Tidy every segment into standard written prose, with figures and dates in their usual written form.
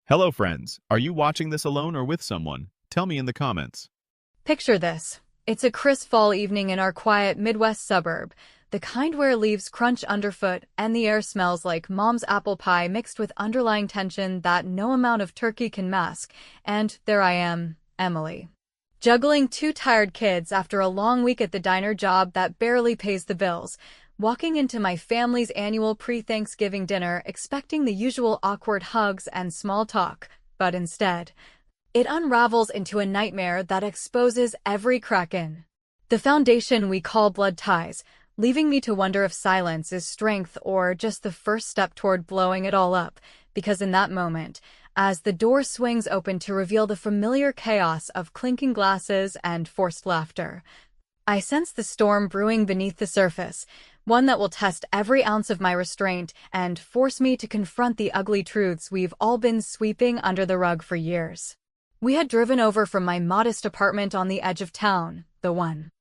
Hello, friends. Are you watching this alone or with someone? Tell me in the comments. Picture this. It's a crisp fall evening in our quiet Midwest suburb, the kind where leaves crunch underfoot and the air smells like mom's apple pie mixed with underlying tension that no amount of turkey can mask. And there I am, Emily, juggling two tired kids after a long week at the diner job that barely pays the bills, walking into my family's annual pre-Thanksgiving dinner expecting the usual awkward hugs and small talk, but instead, it unravels into a nightmare that exposes every crack in the foundation we call blood ties, leaving me to wonder if silence is strength or just the first step toward blowing it all up, because in that moment, as the door swings open to reveal the familiar chaos of clinking glasses and forced laughter, I sense the storm brewing beneath the surface, one that will test every ounce of my restraint and force me to confront the ugly truths we've all been sweeping under the rug for years. We had driven over from my modest apartment on the edge of town, the one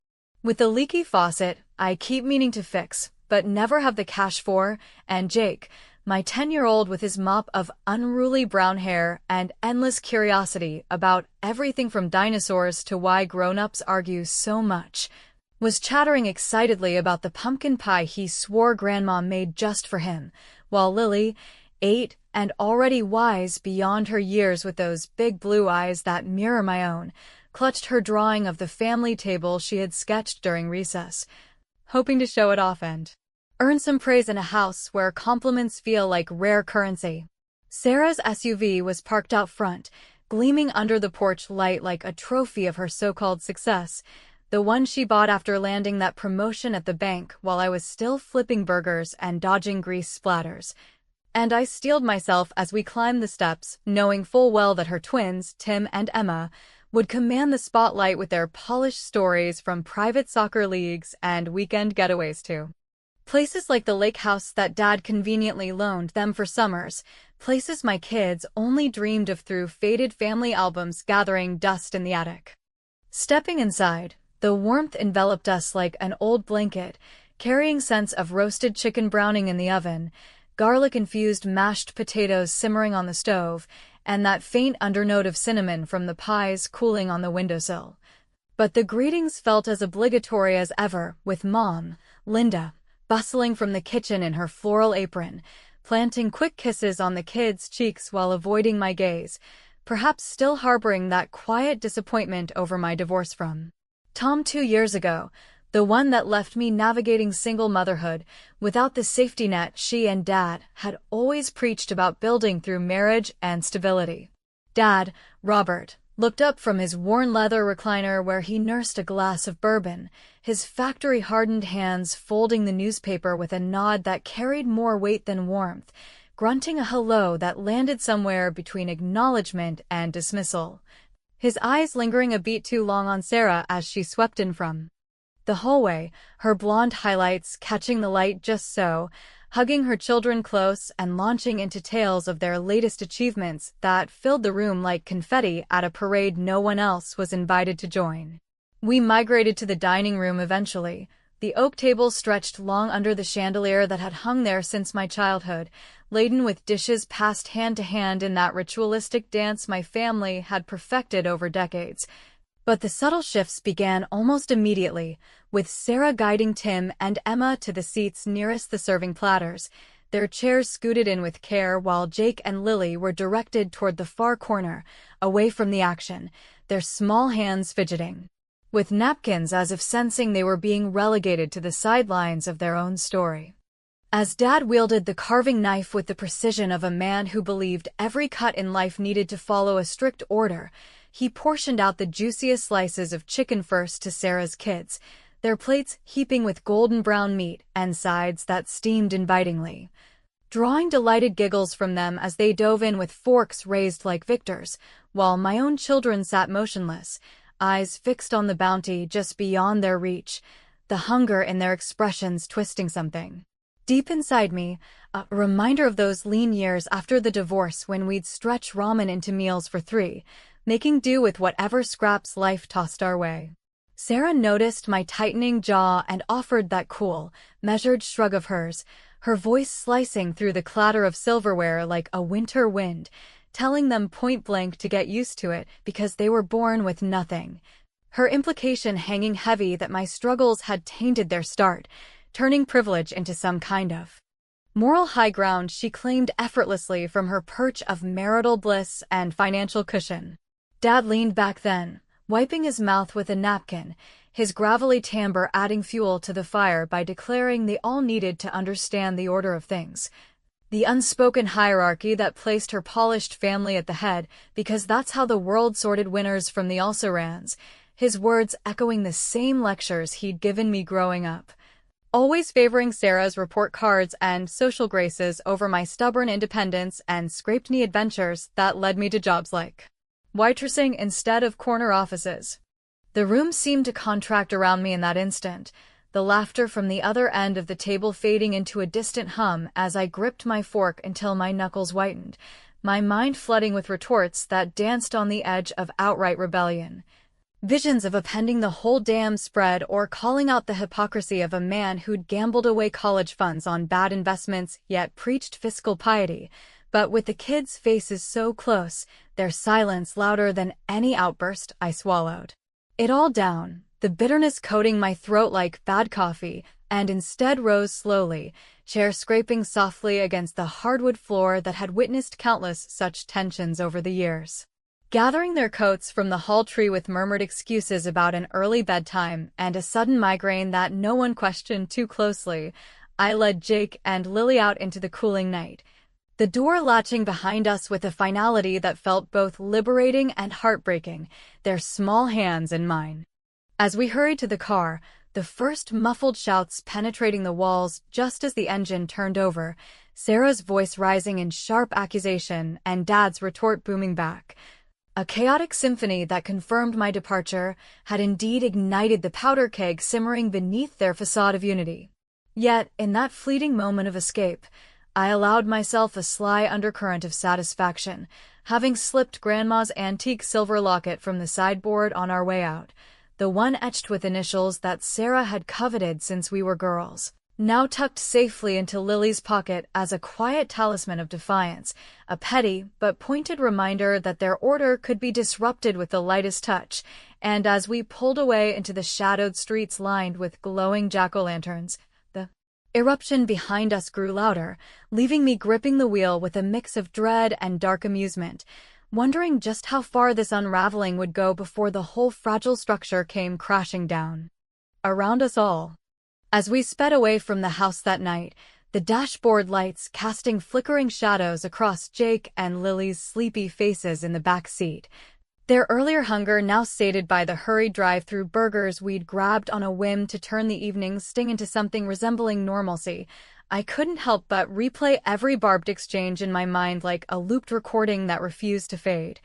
with the leaky faucet I keep meaning to fix, but never have the cash for, and Jake, my 10-year-old with his mop of unruly brown hair and endless curiosity about everything from dinosaurs to why grown-ups argue so much, was chattering excitedly about the pumpkin pie he swore Grandma made just for him, while Lily, 8 and already wise beyond her years with those big blue eyes that mirror my own, clutched her drawing of the family table she had sketched during recess, hoping to show it off and earn some praise in a house where compliments feel like rare currency. Sarah's SUV was parked out front, gleaming under the porch light like a trophy of her so-called success, the one she bought after landing that promotion at the bank while I was still flipping burgers and dodging grease splatters. And I steeled myself as we climbed the steps, knowing full well that her twins, Tim and Emma, would command the spotlight with their polished stories from private soccer leagues and weekend getaways to places like the lake house that Dad conveniently loaned them for summers, places my kids only dreamed of through faded family albums gathering dust in the attic. Stepping inside, the warmth enveloped us like an old blanket, carrying scents of roasted chicken browning in the oven, garlic-infused mashed potatoes simmering on the stove, and that faint undernote of cinnamon from the pies cooling on the windowsill. But the greetings felt as obligatory as ever, with Mom, Linda, bustling from the kitchen in her floral apron, planting quick kisses on the kids' cheeks while avoiding my gaze, perhaps still harboring that quiet disappointment over my divorce from Tom 2 years ago, the one that left me navigating single motherhood without the safety net she and Dad had always preached about building through marriage and stability. Dad, Robert, looked up from his worn leather recliner where he nursed a glass of bourbon, his factory-hardened hands folding the newspaper with a nod that carried more weight than warmth, grunting a hello that landed somewhere between acknowledgement and dismissal, his eyes lingering a beat too long on Sarah as she swept in from the hallway, her blonde highlights catching the light just so, hugging her children close and launching into tales of their latest achievements that filled the room like confetti at a parade no one else was invited to join. We migrated to the dining room eventually. The oak table stretched long under the chandelier that had hung there since my childhood, laden with dishes passed hand to hand in that ritualistic dance my family had perfected over decades. But the subtle shifts began almost immediately, with Sarah guiding Tim and Emma to the seats nearest the serving platters, their chairs scooted in with care while Jake and Lily were directed toward the far corner, away from the action, their small hands fidgeting with napkins as if sensing they were being relegated to the sidelines of their own story. As Dad wielded the carving knife with the precision of a man who believed every cut in life needed to follow a strict order, he portioned out the juiciest slices of chicken first to Sarah's kids, their plates heaping with golden brown meat and sides that steamed invitingly, drawing delighted giggles from them as they dove in with forks raised like victors, while my own children sat motionless, eyes fixed on the bounty just beyond their reach, the hunger in their expressions twisting something deep inside me, a reminder of those lean years after the divorce when we'd stretch ramen into meals for 3, making do with whatever scraps life tossed our way. Sarah noticed my tightening jaw and offered that cool, measured shrug of hers, her voice slicing through the clatter of silverware like a winter wind, telling them point blank to get used to it because they were born with nothing. Her implication hanging heavy that my struggles had tainted their start, turning privilege into some kind of moral high ground she claimed effortlessly from her perch of marital bliss and financial cushion. Dad leaned back then, wiping his mouth with a napkin, his gravelly timbre adding fuel to the fire by declaring they all needed to understand the order of things. The unspoken hierarchy that placed her polished family at the head, because that's how the world sorted winners from the also-rans, his words echoing the same lectures he'd given me growing up. Always favoring Sarah's report cards and social graces over my stubborn independence and scraped-knee adventures that led me to jobs like waitressing instead of corner offices. The room seemed to contract around me in that instant, the laughter from the other end of the table fading into a distant hum as I gripped my fork until my knuckles whitened, my mind flooding with retorts that danced on the edge of outright rebellion. Visions of appending the whole damn spread or calling out the hypocrisy of a man who'd gambled away college funds on bad investments yet preached fiscal piety. But with the kids' faces so close, their silence louder than any outburst, I swallowed it all down, the bitterness coating my throat like bad coffee, and instead rose slowly, chair scraping softly against the hardwood floor that had witnessed countless such tensions over the years. Gathering their coats from the hall tree with murmured excuses about an early bedtime and a sudden migraine that no one questioned too closely, I led Jake and Lily out into the cooling night, the door latching behind us with a finality that felt both liberating and heartbreaking, their small hands in mine. As we hurried to the car, the first muffled shouts penetrating the walls just as the engine turned over, Sarah's voice rising in sharp accusation and Dad's retort booming back. A chaotic symphony that confirmed my departure had indeed ignited the powder keg simmering beneath their facade of unity. Yet, in that fleeting moment of escape, I allowed myself a sly undercurrent of satisfaction, having slipped Grandma's antique silver locket from the sideboard on our way out, the one etched with initials that Sarah had coveted since we were girls, now tucked safely into Lily's pocket as a quiet talisman of defiance, a petty but pointed reminder that their order could be disrupted with the lightest touch, and as we pulled away into the shadowed streets lined with glowing jack-o'-lanterns, the eruption behind us grew louder, leaving me gripping the wheel with a mix of dread and dark amusement, wondering just how far this unraveling would go before the whole fragile structure came crashing down around us all. As we sped away from the house that night, the dashboard lights casting flickering shadows across Jake and Lily's sleepy faces in the back seat, their earlier hunger now sated by the hurried drive-through burgers we'd grabbed on a whim to turn the evening's sting into something resembling normalcy, I couldn't help but replay every barbed exchange in my mind like a looped recording that refused to fade.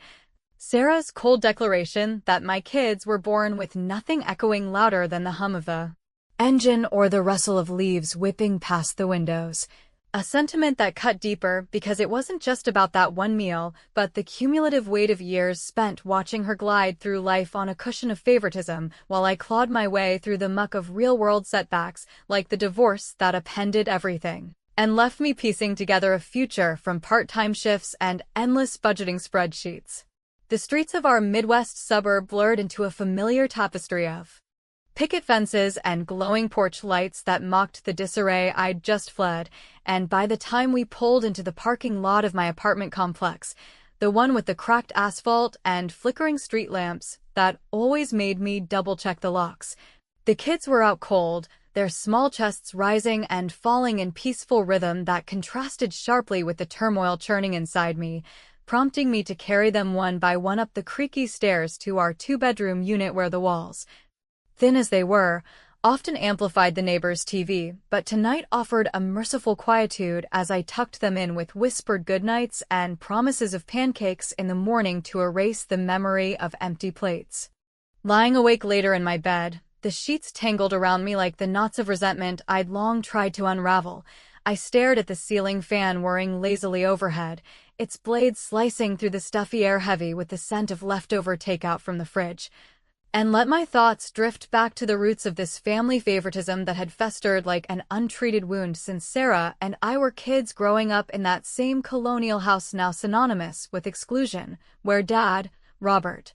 Sarah's cold declaration that my kids were born with nothing echoing louder than the hum of the engine or the rustle of leaves whipping past the windows. A sentiment that cut deeper because it wasn't just about that one meal, but the cumulative weight of years spent watching her glide through life on a cushion of favoritism while I clawed my way through the muck of real-world setbacks like the divorce that upended everything, and left me piecing together a future from part-time shifts and endless budgeting spreadsheets. The streets of our Midwest suburb blurred into a familiar tapestry of picket fences and glowing porch lights that mocked the disarray I'd just fled, and by the time we pulled into the parking lot of my apartment complex, the one with the cracked asphalt and flickering street lamps that always made me double-check the locks, the kids were out cold, their small chests rising and falling in peaceful rhythm that contrasted sharply with the turmoil churning inside me, prompting me to carry them one by one up the creaky stairs to our two-bedroom unit where the walls, thin as they were, often amplified the neighbor's TV, but tonight offered a merciful quietude as I tucked them in with whispered goodnights and promises of pancakes in the morning to erase the memory of empty plates. Lying awake later in my bed, the sheets tangled around me like the knots of resentment I'd long tried to unravel, I stared at the ceiling fan whirring lazily overhead, its blades slicing through the stuffy air heavy with the scent of leftover takeout from the fridge. and let my thoughts drift back to the roots of this family favoritism that had festered like an untreated wound since Sarah and I were kids growing up in that same colonial house now synonymous with exclusion, where Dad, Robert,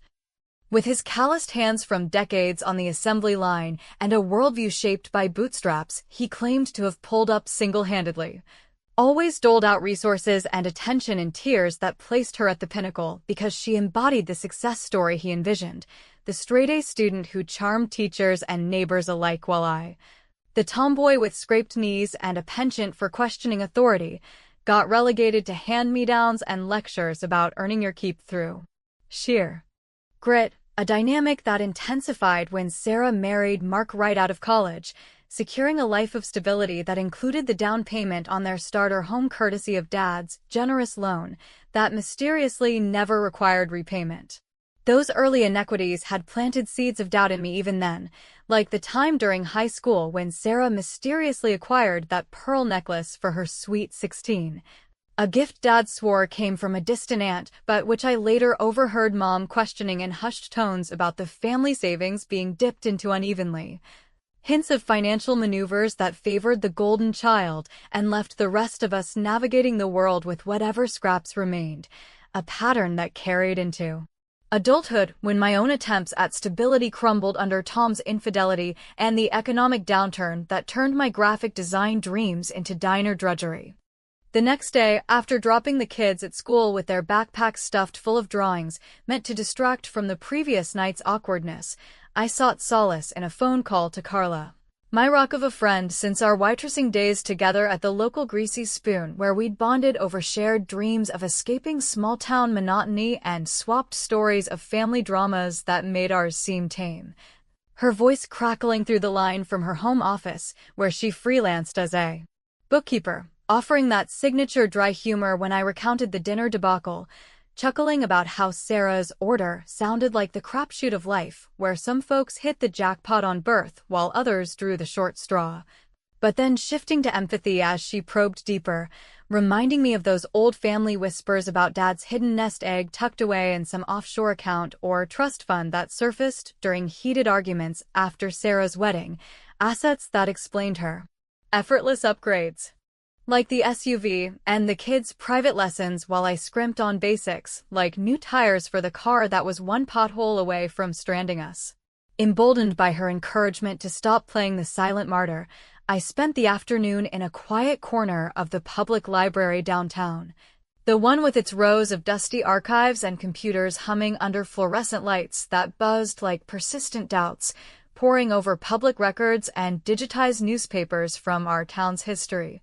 with his calloused hands from decades on the assembly line and a worldview shaped by bootstraps he claimed to have pulled up single-handedly, always doled out resources and attention in tiers that placed her at the pinnacle because she embodied the success story he envisioned, the straight-A student who charmed teachers and neighbors alike, while I, the tomboy with scraped knees and a penchant for questioning authority, got relegated to hand-me-downs and lectures about earning your keep through sheer grit, a dynamic that intensified when Sarah married Mark right out of college, securing a life of stability that included the down payment on their starter home courtesy of Dad's generous loan that mysteriously never required repayment. Those early inequities had planted seeds of doubt in me even then, like the time during high school when Sarah mysteriously acquired that pearl necklace for her sweet 16. A gift Dad swore came from a distant aunt, but which I later overheard Mom questioning in hushed tones about the family savings being dipped into unevenly. Hints of financial maneuvers that favored the golden child and left the rest of us navigating the world with whatever scraps remained, a pattern that carried into adulthood when my own attempts at stability crumbled under Tom's infidelity and the economic downturn that turned my graphic design dreams into diner drudgery. The next day, after dropping the kids at school with their backpacks stuffed full of drawings meant to distract from the previous night's awkwardness, I sought solace in a phone call to Carla, my rock of a friend since our waitressing days together at the local Greasy Spoon, where we'd bonded over shared dreams of escaping small-town monotony and swapped stories of family dramas that made ours seem tame. Her voice crackling through the line from her home office, where she freelanced as a bookkeeper, offering that signature dry humor when I recounted the dinner debacle, chuckling about how Sarah's order sounded like the crapshoot of life, where some folks hit the jackpot on birth while others drew the short straw. But then shifting to empathy as she probed deeper, reminding me of those old family whispers about Dad's hidden nest egg tucked away in some offshore account or trust fund that surfaced during heated arguments after Sarah's wedding, assets that explained her effortless upgrades, like the SUV, and the kids' private lessons while I scrimped on basics, like new tires for the car that was one pothole away from stranding us. Emboldened by her encouragement to stop playing the silent martyr, I spent the afternoon in a quiet corner of the public library downtown, the one with its rows of dusty archives and computers humming under fluorescent lights that buzzed like persistent doubts, poring over public records and digitized newspapers from our town's history,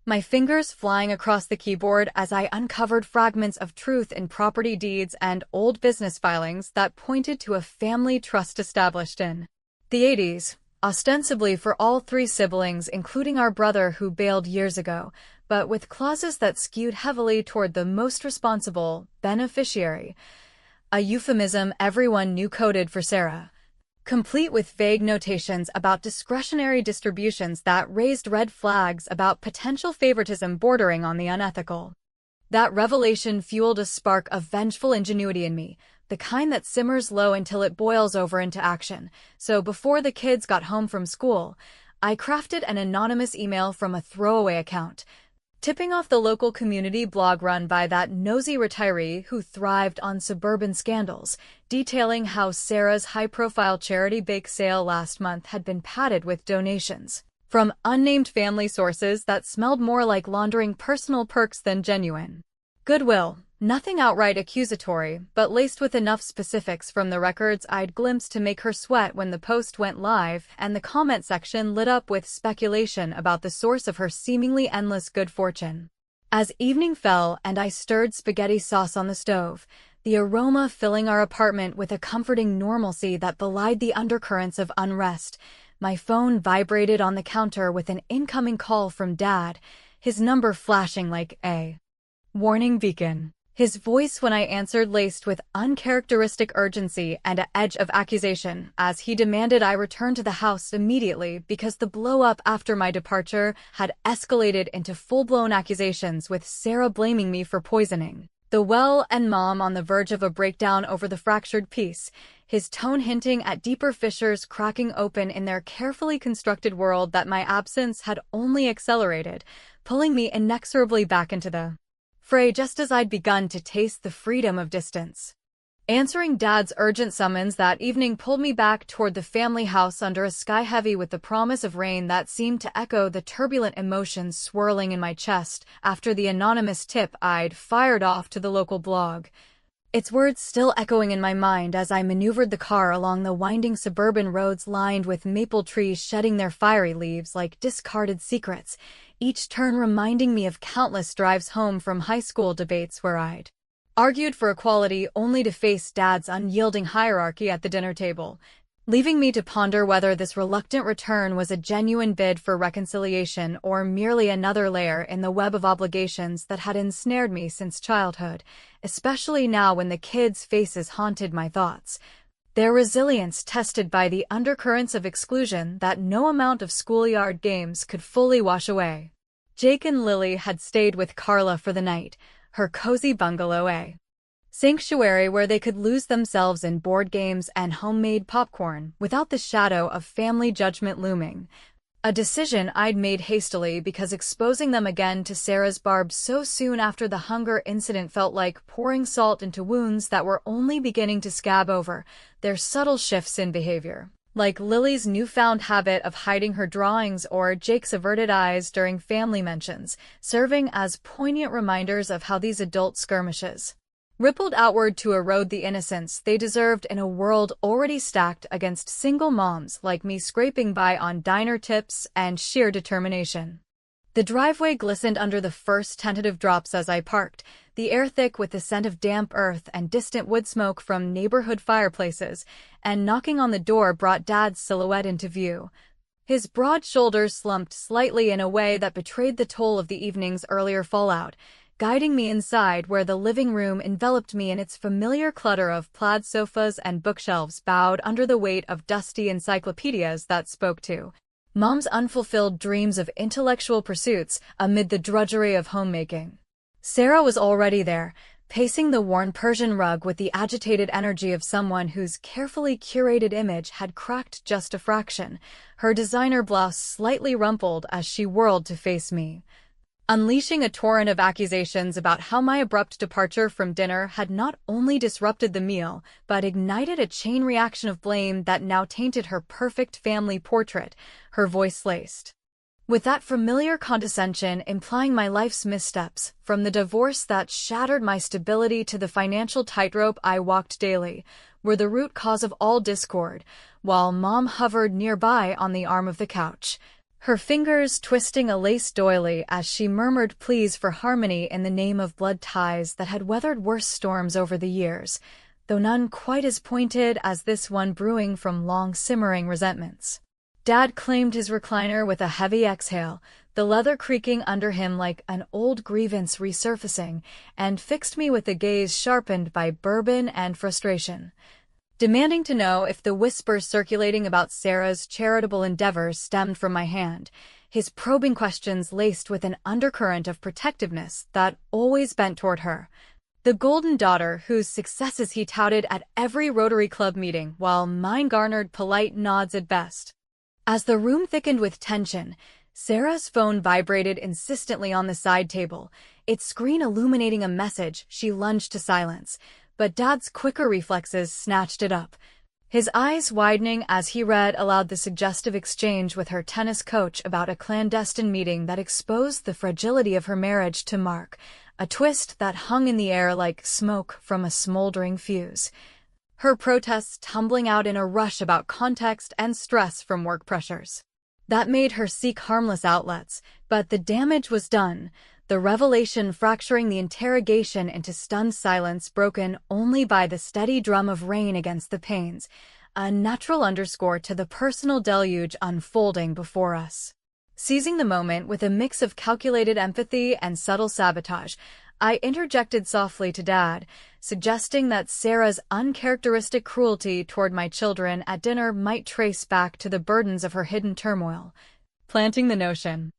my fingers flying across the keyboard as I uncovered fragments of truth in property deeds and old business filings that pointed to a family trust established in the 80s, ostensibly for all three siblings including our brother who bailed years ago, but with clauses that skewed heavily toward the most responsible beneficiary, a euphemism everyone knew coded for Sarah, complete with vague notations about discretionary distributions that raised red flags about potential favoritism bordering on the unethical. That revelation fueled a spark of vengeful ingenuity in me, the kind that simmers low until it boils over into action. So before the kids got home from school, I crafted an anonymous email from a throwaway account, tipping off the local community blog run by that nosy retiree who thrived on suburban scandals, detailing how Sarah's high-profile charity bake sale last month had been padded with donations from unnamed family sources that smelled more like laundering personal perks than genuine goodwill. Nothing outright accusatory, but laced with enough specifics from the records I'd glimpsed to make her sweat when the post went live and the comment section lit up with speculation about the source of her seemingly endless good fortune. As evening fell and I stirred spaghetti sauce on the stove, the aroma filling our apartment with a comforting normalcy that belied the undercurrents of unrest, my phone vibrated on the counter with an incoming call from Dad, his number flashing like a warning beacon. His voice when I answered laced with uncharacteristic urgency and an edge of accusation as he demanded I return to the house immediately because the blow-up after my departure had escalated into full-blown accusations with Sarah blaming me for poisoning the well and Mom on the verge of a breakdown over the fractured piece, his tone hinting at deeper fissures cracking open in their carefully constructed world that my absence had only accelerated, pulling me inexorably back into the fray just as I'd begun to taste the freedom of distance. Answering Dad's urgent summons that evening pulled me back toward the family house under a sky heavy with the promise of rain that seemed to echo the turbulent emotions swirling in my chest after the anonymous tip I'd fired off to the local blog. Its words still echoing in my mind as I maneuvered the car along the winding suburban roads lined with maple trees shedding their fiery leaves like discarded secrets, each turn reminding me of countless drives home from high school debates where I'd argued for equality only to face Dad's unyielding hierarchy at the dinner table, leaving me to ponder whether this reluctant return was a genuine bid for reconciliation or merely another layer in the web of obligations that had ensnared me since childhood, especially now when the kids' faces haunted my thoughts, their resilience tested by the undercurrents of exclusion that no amount of schoolyard games could fully wash away. Jake and Lily had stayed with Carla for the night, her cozy bungalow a sanctuary where they could lose themselves in board games and homemade popcorn without the shadow of family judgment looming. A decision I'd made hastily because exposing them again to Sarah's barbs so soon after the hunger incident felt like pouring salt into wounds that were only beginning to scab over, their subtle shifts in behavior, like Lily's newfound habit of hiding her drawings or Jake's averted eyes during family mentions, serving as poignant reminders of how these adult skirmishes rippled outward to erode the innocence they deserved in a world already stacked against single moms like me scraping by on diner tips and sheer determination. The driveway glistened under the first tentative drops as I parked, the air thick with the scent of damp earth and distant wood smoke from neighborhood fireplaces, and knocking on the door brought Dad's silhouette into view. His broad shoulders slumped slightly in a way that betrayed the toll of the evening's earlier fallout, guiding me inside where the living room enveloped me in its familiar clutter of plaid sofas and bookshelves bowed under the weight of dusty encyclopedias that spoke to Mom's unfulfilled dreams of intellectual pursuits amid the drudgery of homemaking. Sarah was already there, pacing the worn Persian rug with the agitated energy of someone whose carefully curated image had cracked just a fraction, her designer blouse slightly rumpled as she whirled to face me, unleashing a torrent of accusations about how my abrupt departure from dinner had not only disrupted the meal, but ignited a chain reaction of blame that now tainted her perfect family portrait, her voice laced with that familiar condescension implying my life's missteps, from the divorce that shattered my stability to the financial tightrope I walked daily, were the root cause of all discord, while Mom hovered nearby on the arm of the couch, her fingers twisting a lace doily as she murmured pleas for harmony in the name of blood ties that had weathered worse storms over the years, though none quite as pointed as this one brewing from long simmering resentments. Dad claimed his recliner with a heavy exhale, the leather creaking under him like an old grievance resurfacing, and fixed me with a gaze sharpened by bourbon and frustration, demanding to know if the whispers circulating about Sarah's charitable endeavors stemmed from my hand, his probing questions laced with an undercurrent of protectiveness that always bent toward her, the golden daughter whose successes he touted at every Rotary Club meeting while mine garnered polite nods at best. As the room thickened with tension, Sarah's phone vibrated insistently on the side table, its screen illuminating a message she lunged to silence, but Dad's quicker reflexes snatched it up, his eyes widening as he read aloud the suggestive exchange with her tennis coach about a clandestine meeting that exposed the fragility of her marriage to Mark, a twist that hung in the air like smoke from a smoldering fuse, her protests tumbling out in a rush about context and stress from work pressures that made her seek harmless outlets, but the damage was done, the revelation fracturing the interrogation into stunned silence broken only by the steady drum of rain against the panes, a natural underscore to the personal deluge unfolding before us. Seizing the moment with a mix of calculated empathy and subtle sabotage, I interjected softly to Dad, suggesting that Sarah's uncharacteristic cruelty toward my children at dinner might trace back to the burdens of her hidden turmoil, planting the notion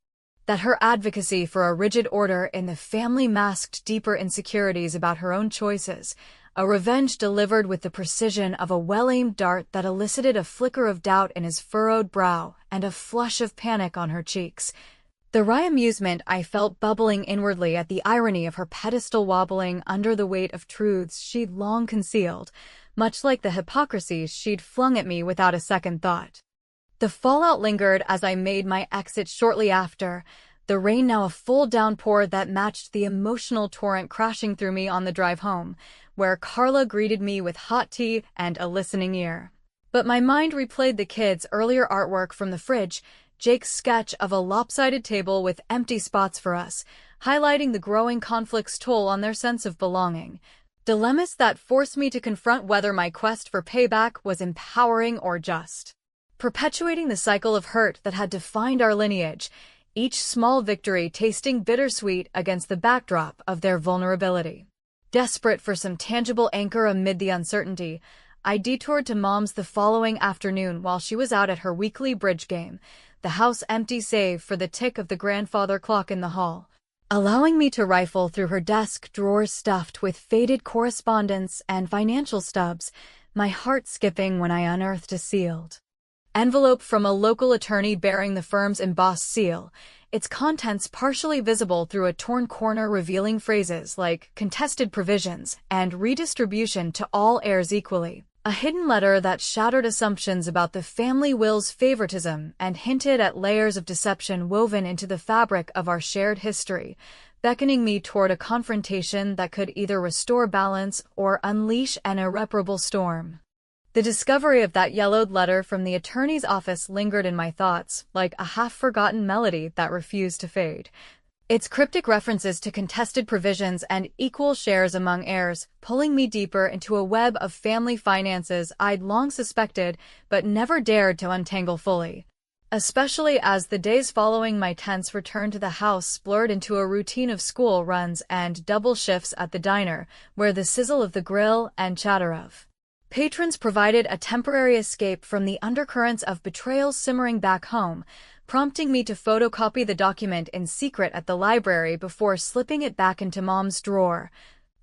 that her advocacy for a rigid order in the family masked deeper insecurities about her own choices, a revenge delivered with the precision of a well-aimed dart that elicited a flicker of doubt in his furrowed brow and a flush of panic on her cheeks. The wry amusement I felt bubbling inwardly at the irony of her pedestal wobbling under the weight of truths she'd long concealed, much like the hypocrisies she'd flung at me without a second thought. The fallout lingered as I made my exit shortly after, the rain now a full downpour that matched the emotional torrent crashing through me on the drive home, where Carla greeted me with hot tea and a listening ear. But my mind replayed the kids' earlier artwork from the fridge, Jake's sketch of a lopsided table with empty spots for us, highlighting the growing conflict's toll on their sense of belonging. Dilemmas that forced me to confront whether my quest for payback was empowering or just perpetuating the cycle of hurt that had defined our lineage, each small victory tasting bittersweet against the backdrop of their vulnerability. Desperate for some tangible anchor amid the uncertainty, I detoured to Mom's the following afternoon while she was out at her weekly bridge game, the house empty save for the tick of the grandfather clock in the hall, allowing me to rifle through her desk drawers stuffed with faded correspondence and financial stubs, my heart skipping when I unearthed a sealed envelope from a local attorney bearing the firm's embossed seal, its contents partially visible through a torn corner revealing phrases like contested provisions and redistribution to all heirs equally. A hidden letter that shattered assumptions about the family will's favoritism and hinted at layers of deception woven into the fabric of our shared history, beckoning me toward a confrontation that could either restore balance or unleash an irreparable storm. The discovery of that yellowed letter from the attorney's office lingered in my thoughts, like a half-forgotten melody that refused to fade. Its cryptic references to contested provisions and equal shares among heirs, pulling me deeper into a web of family finances I'd long suspected but never dared to untangle fully. Especially as the days following my tense return to the house blurred into a routine of school runs and double shifts at the diner, where the sizzle of the grill and chatter of patrons provided a temporary escape from the undercurrents of betrayal simmering back home, prompting me to photocopy the document in secret at the library before slipping it back into Mom's drawer.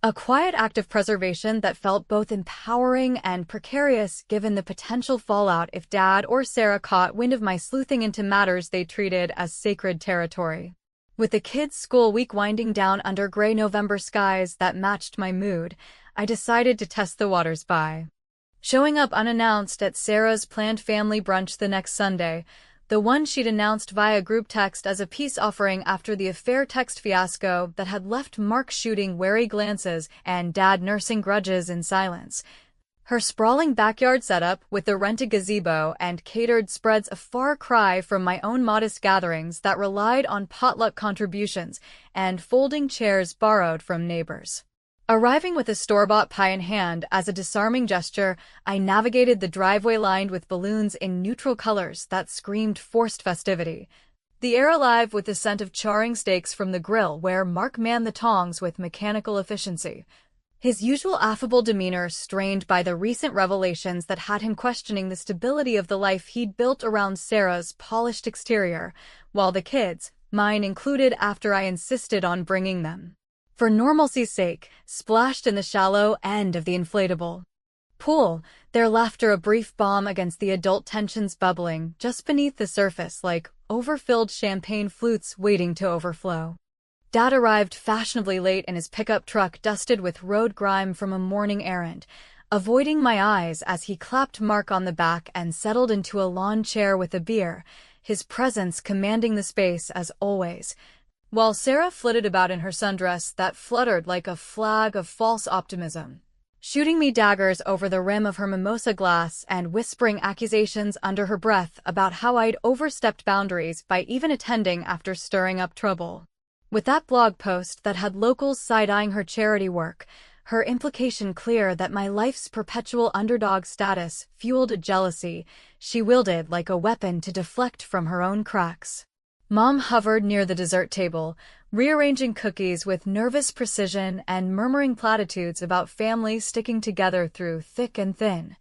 A quiet act of preservation that felt both empowering and precarious given the potential fallout if Dad or Sarah caught wind of my sleuthing into matters they treated as sacred territory. With the kids' school week winding down under gray November skies that matched my mood, I decided to test the waters by showing up unannounced at Sarah's planned family brunch the next Sunday, the one she'd announced via group text as a peace offering after the affair text fiasco that had left Mark shooting wary glances and Dad nursing grudges in silence. Her sprawling backyard setup with the rented gazebo and catered spreads a far cry from my own modest gatherings that relied on potluck contributions and folding chairs borrowed from neighbors. Arriving with a store-bought pie in hand as a disarming gesture, I navigated the driveway lined with balloons in neutral colors that screamed forced festivity. The air alive with the scent of charring steaks from the grill where Mark manned the tongs with mechanical efficiency. His usual affable demeanor strained by the recent revelations that had him questioning the stability of the life he'd built around Sarah's polished exterior, while the kids, mine included after I insisted on bringing them, for normalcy's sake, splashed in the shallow end of the inflatable pool, their laughter a brief balm against the adult tensions bubbling just beneath the surface like overfilled champagne flutes waiting to overflow. Dad arrived fashionably late in his pickup truck dusted with road grime from a morning errand, avoiding my eyes as he clapped Mark on the back and settled into a lawn chair with a beer, his presence commanding the space as always, while Sarah flitted about in her sundress that fluttered like a flag of false optimism, shooting me daggers over the rim of her mimosa glass and whispering accusations under her breath about how I'd overstepped boundaries by even attending after stirring up trouble. With that blog post that had locals side-eyeing her charity work, her implication clear that my life's perpetual underdog status fueled a jealousy she wielded like a weapon to deflect from her own cracks. Mom hovered near the dessert table, rearranging cookies with nervous precision and murmuring platitudes about family sticking together through thick and thin.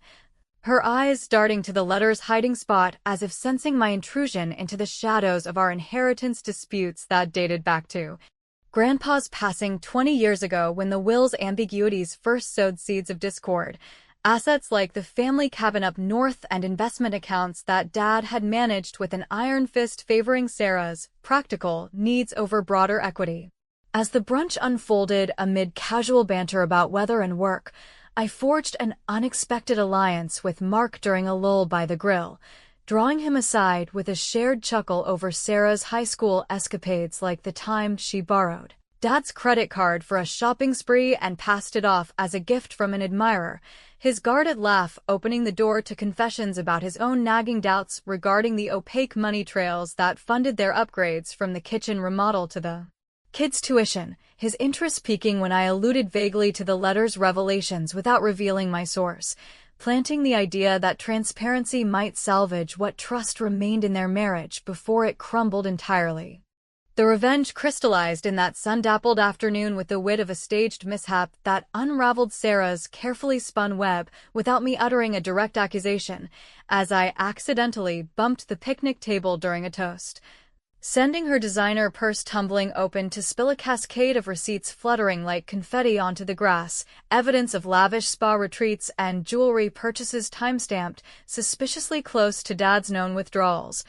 her eyes darting to the letter's hiding spot as if sensing my intrusion into the shadows of our inheritance disputes that dated back to Grandpa's passing 20 years ago when the will's ambiguities first sowed seeds of discord. Assets like the family cabin up north and investment accounts that Dad had managed with an iron fist favoring Sarah's practical needs over broader equity. As the brunch unfolded amid casual banter about weather and work, I forged an unexpected alliance with Mark during a lull by the grill, drawing him aside with a shared chuckle over Sarah's high school escapades like the time she borrowed Dad's credit card for a shopping spree and passed it off as a gift from an admirer, his guarded laugh opening the door to confessions about his own nagging doubts regarding the opaque money trails that funded their upgrades from the kitchen remodel to the kids' tuition, his interest peaking when I alluded vaguely to the letter's revelations without revealing my source, planting the idea that transparency might salvage what trust remained in their marriage before it crumbled entirely. The revenge crystallized in that sun-dappled afternoon with the wit of a staged mishap that unraveled Sarah's carefully spun web without me uttering a direct accusation, as I accidentally bumped the picnic table during a toast, sending her designer purse tumbling open to spill a cascade of receipts fluttering like confetti onto the grass, evidence of lavish spa retreats and jewelry purchases time-stamped, suspiciously close to Dad's known withdrawals.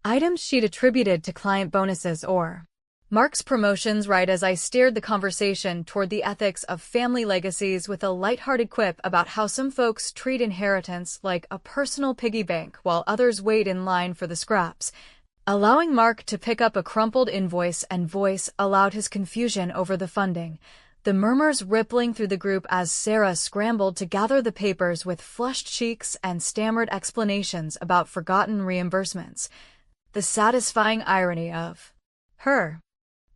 Items she'd attributed to client bonuses or Mark's promotions right as I steered the conversation toward the ethics of family legacies with a lighthearted quip about how some folks treat inheritance like a personal piggy bank while others wait in line for the scraps. Allowing Mark to pick up a crumpled invoice and voice aloud his confusion over the funding, the murmurs rippling through the group as Sarah scrambled to gather the papers with flushed cheeks and stammered explanations about forgotten reimbursements. The satisfying irony of her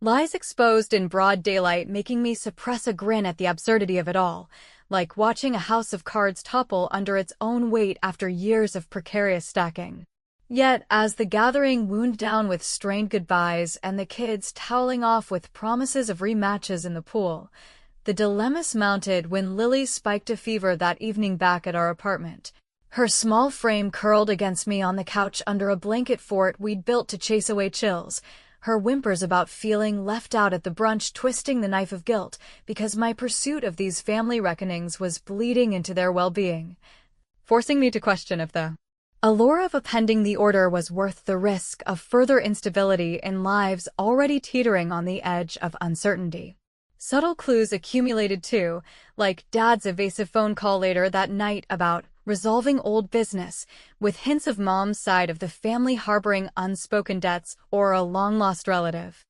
lies exposed in broad daylight making me suppress a grin at the absurdity of it all, like watching a house of cards topple under its own weight after years of precarious stacking. Yet, as the gathering wound down with strained goodbyes and the kids toweling off with promises of rematches in the pool, the dilemmas mounted when Lily spiked a fever that evening back at our apartment. Her small frame curled against me on the couch under a blanket fort we'd built to chase away chills, her whimpers about feeling left out at the brunch twisting the knife of guilt because my pursuit of these family reckonings was bleeding into their well-being, forcing me to question if the allure of appending the order was worth the risk of further instability in lives already teetering on the edge of uncertainty. Subtle clues accumulated too, like Dad's evasive phone call later that night about resolving old business, with hints of Mom's side of the family harboring unspoken debts or a long-lost relative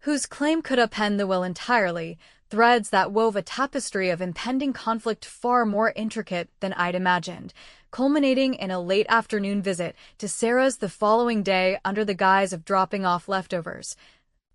whose claim could append the will entirely, threads that wove a tapestry of impending conflict far more intricate than I'd imagined, culminating in a late afternoon visit to Sarah's the following day under the guise of dropping off leftovers,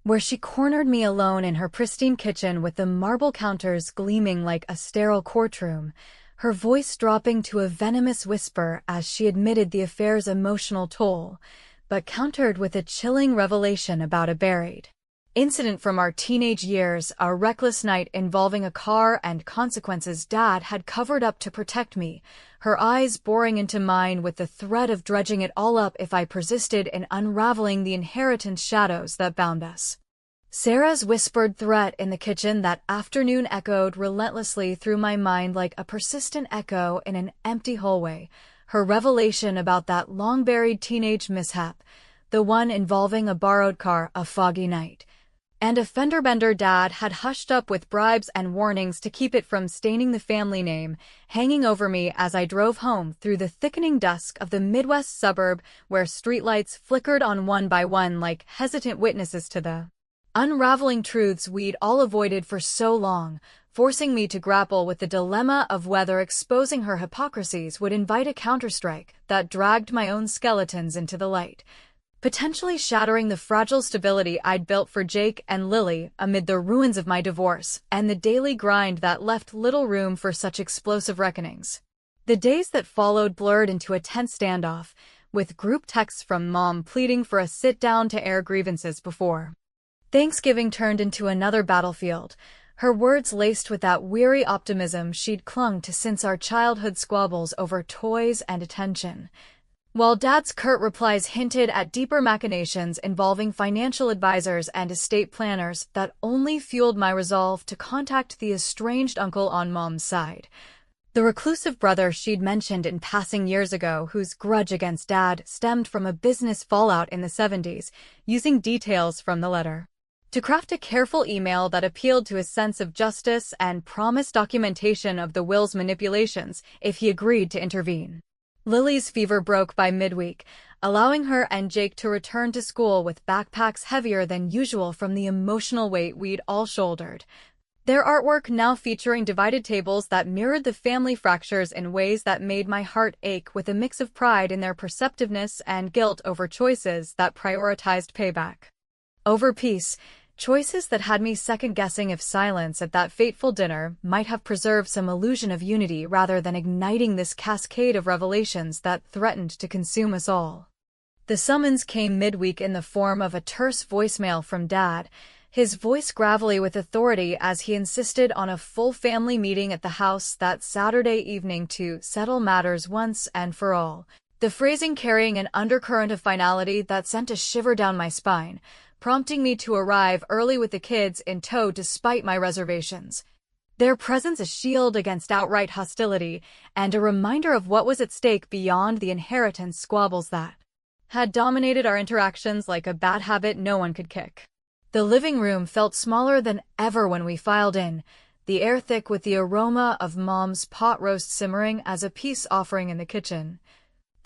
where she cornered me alone in her pristine kitchen with the marble counters gleaming like a sterile courtroom, her voice dropping to a venomous whisper as she admitted the affair's emotional toll, but countered with a chilling revelation about a buried incident from our teenage years, a reckless night involving a car and consequences Dad had covered up to protect me, her eyes boring into mine with the threat of dredging it all up if I persisted in unraveling the inheritance shadows that bound us. Sarah's whispered threat in the kitchen that afternoon echoed relentlessly through my mind like a persistent echo in an empty hallway, her revelation about that long-buried teenage mishap, the one involving a borrowed car, a foggy night, and a fender-bender Dad had hushed up with bribes and warnings to keep it from staining the family name, hanging over me as I drove home through the thickening dusk of the Midwest suburb where streetlights flickered on one by one like hesitant witnesses to the unraveling truths we'd all avoided for so long, forcing me to grapple with the dilemma of whether exposing her hypocrisies would invite a counterstrike that dragged my own skeletons into the light, potentially shattering the fragile stability I'd built for Jake and Lily amid the ruins of my divorce and the daily grind that left little room for such explosive reckonings. The days that followed blurred into a tense standoff, with group texts from Mom pleading for a sit-down to air grievances before Thanksgiving turned into another battlefield, her words laced with that weary optimism she'd clung to since our childhood squabbles over toys and attention. While Dad's curt replies hinted at deeper machinations involving financial advisors and estate planners that only fueled my resolve to contact the estranged uncle on Mom's side. The reclusive brother she'd mentioned in passing years ago, whose grudge against Dad stemmed from a business fallout in the 70s, using details from the letter to craft a careful email that appealed to his sense of justice and promised documentation of the will's manipulations if he agreed to intervene. Lily's fever broke by midweek, allowing her and Jake to return to school with backpacks heavier than usual from the emotional weight we'd all shouldered. Their artwork now featuring divided tables that mirrored the family fractures in ways that made my heart ache, with a mix of pride in their perceptiveness and guilt over choices that prioritized payback over peace, choices that had me second-guessing if silence at that fateful dinner might have preserved some illusion of unity rather than igniting this cascade of revelations that threatened to consume us all. The summons came midweek in the form of a terse voicemail from Dad, his voice gravelly with authority as he insisted on a full family meeting at the house that Saturday evening to settle matters once and for all, the phrasing carrying an undercurrent of finality that sent a shiver down my spine, prompting me to arrive early with the kids in tow despite my reservations. Their presence a shield against outright hostility, and a reminder of what was at stake beyond the inheritance squabbles that had dominated our interactions like a bad habit no one could kick. The living room felt smaller than ever when we filed in, the air thick with the aroma of Mom's pot roast simmering as a peace offering in the kitchen.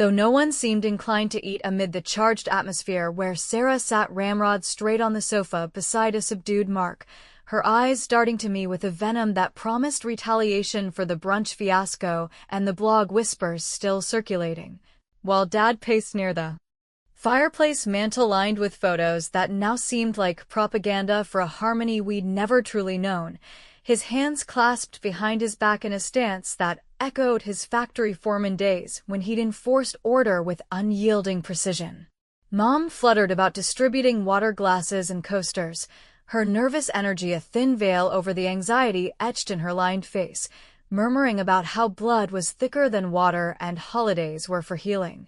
Though no one seemed inclined to eat amid the charged atmosphere where Sarah sat ramrod straight on the sofa beside a subdued Mark, her eyes darting to me with a venom that promised retaliation for the brunch fiasco and the blog whispers still circulating, while Dad paced near the fireplace mantel lined with photos that now seemed like propaganda for a harmony we'd never truly known, his hands clasped behind his back in a stance that echoed his factory foreman days when he'd enforced order with unyielding precision. Mom fluttered about distributing water glasses and coasters, her nervous energy a thin veil over the anxiety etched in her lined face, murmuring about how blood was thicker than water and holidays were for healing.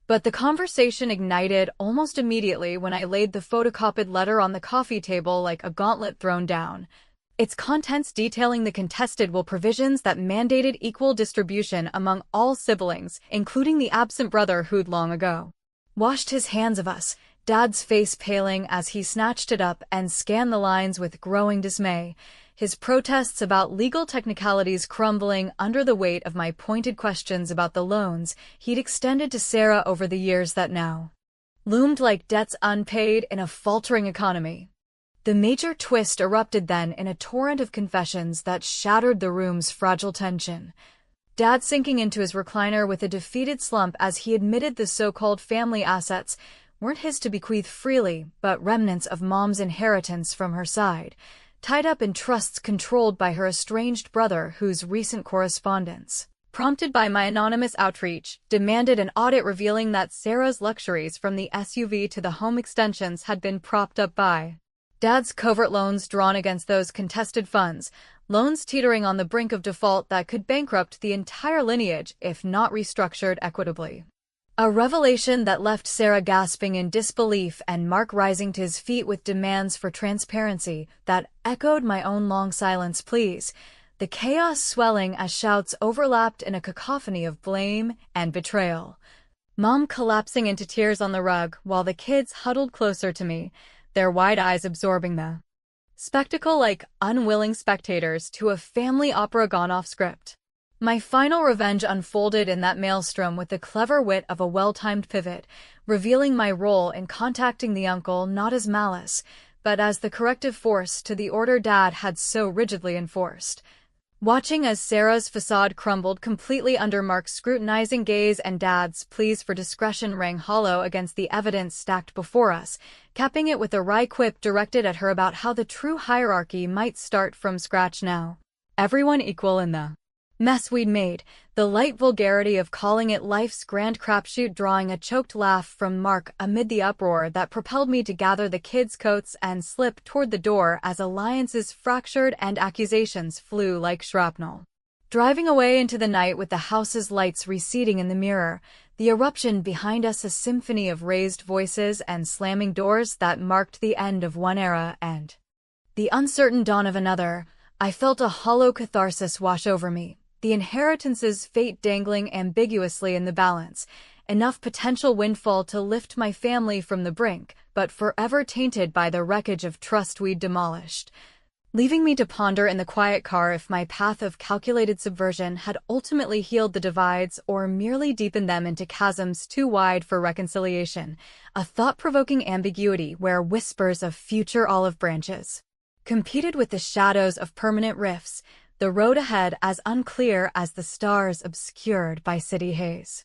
But the conversation ignited almost immediately when I laid the photocopied letter on the coffee table like a gauntlet thrown down, its contents detailing the contested will provisions that mandated equal distribution among all siblings, including the absent brother who'd long ago washed his hands of us, Dad's face paling as he snatched it up and scanned the lines with growing dismay, his protests about legal technicalities crumbling under the weight of my pointed questions about the loans he'd extended to Sarah over the years that now loomed like debts unpaid in a faltering economy. The major twist erupted then in a torrent of confessions that shattered the room's fragile tension. Dad sinking into his recliner with a defeated slump as he admitted the so-called family assets weren't his to bequeath freely, but remnants of Mom's inheritance from her side, tied up in trusts controlled by her estranged brother whose recent correspondence, prompted by my anonymous outreach, demanded an audit revealing that Sarah's luxuries from the SUV to the home extensions had been propped up by Dad's covert loans drawn against those contested funds, loans teetering on the brink of default that could bankrupt the entire lineage if not restructured equitably. A revelation that left Sarah gasping in disbelief and Mark rising to his feet with demands for transparency that echoed my own long silence pleas, the chaos swelling as shouts overlapped in a cacophony of blame and betrayal. Mom collapsing into tears on the rug while the kids huddled closer to me, their wide eyes absorbing the spectacle like unwilling spectators to a family opera gone off script. My final revenge unfolded in that maelstrom with the clever wit of a well-timed pivot, revealing my role in contacting the uncle not as malice, but as the corrective force to the order Dad had so rigidly enforced. Watching as Sarah's facade crumbled completely under Mark's scrutinizing gaze and Dad's pleas for discretion rang hollow against the evidence stacked before us, capping it with a wry quip directed at her about how the true hierarchy might start from scratch now. Everyone equal in the mess we'd made, the light vulgarity of calling it life's grand crapshoot, drawing a choked laugh from Mark amid the uproar that propelled me to gather the kids' coats and slip toward the door as alliances fractured and accusations flew like shrapnel. Driving away into the night with the house's lights receding in the mirror, the eruption behind us a symphony of raised voices and slamming doors that marked the end of one era and the uncertain dawn of another, I felt a hollow catharsis wash over me, the inheritance's fate dangling ambiguously in the balance, enough potential windfall to lift my family from the brink, but forever tainted by the wreckage of trust we'd demolished, leaving me to ponder in the quiet car if my path of calculated subversion had ultimately healed the divides or merely deepened them into chasms too wide for reconciliation, a thought-provoking ambiguity where whispers of future olive branches competed with the shadows of permanent rifts, the road ahead as unclear as the stars obscured by city haze.